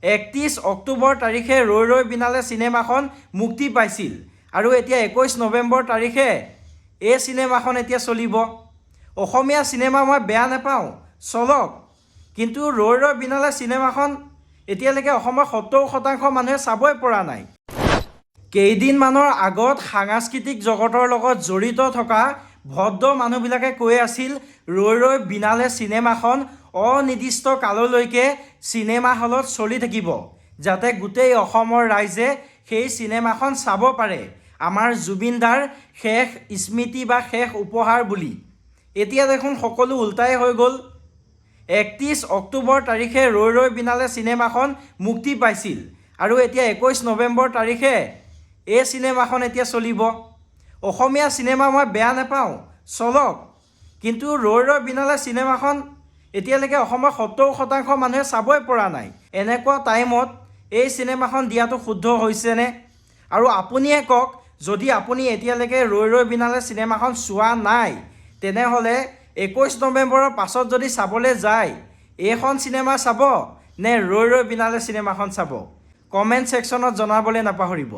31 অক্টোবৰ তাৰিখে ৰৈ ৰৈ বিনালে চিনেমাখন মুক্তি পাইছিল আৰু এতিয়া 21 নৱেম্বৰ তাৰিখে এই চিনেমাখন এতিয়া চলিব। অসমীয়া চিনেমা মই বেয়া নাপাওঁ, চলক, কিন্তু ৰৈ ৰৈ বিনালে চিনেমাখন এতিয়ালৈকে অসমৰ 70% মানুহে চাবই পৰা নাই। কেইদিনমানৰ আগত সাংস্কৃতিক জগতৰ লগত জড়িত থকা ভদ্ৰ মানুহবিলাকে কৈ আছিল ৰৈ ৰৈ বিনালে চিনেমাখন অনিৰ্দিষ্ট কাললৈকে চিনেমা হলত চলি থাকিব, যাতে গোটেই অসমৰ ৰাইজে সেই চিনেমাখন চাব পাৰে, আমাৰ জুবিন দাৰ শেষ স্মৃতি বা শেষ উপহাৰ বুলি। এতিয়া দেখোন সকলো উল্টাই হৈ গ'ল। 31 অক্টোবৰ তাৰিখে ৰৈ ৰৈ বিনালে চিনেমাখন মুক্তি পাইছিল আৰু এতিয়া 21 নৱেম্বৰ তাৰিখে এই চিনেমাখন এতিয়া চলিব। অসমীয়া চিনেমা মই বেয়া নাপাওঁ, চলক, কিন্তু ৰৈ ৰৈ বিনালে চিনেমাখন এতিয়ালৈকে অসমৰ 70% মানুহে চাবই পৰা নাই। এনেকুৱা টাইমত এই চিনেমাখন দিয়াটো শুদ্ধ হৈছেনে? আৰু আপুনিয়ে কওক, যদি আপুনি এতিয়ালৈকে ৰৈ ৰৈ বিনালে চিনেমাখন চোৱা নাই, তেনেহ'লে 21 নৱেম্বৰৰ পাছত যদি চাবলৈ যায়, এইখন চিনেমা চাব নে ৰৈ ৰৈ বিনালে চিনেমাখন চাব? কমেণ্ট ছেকশ্যনত জনাবলৈ নাপাহৰিব।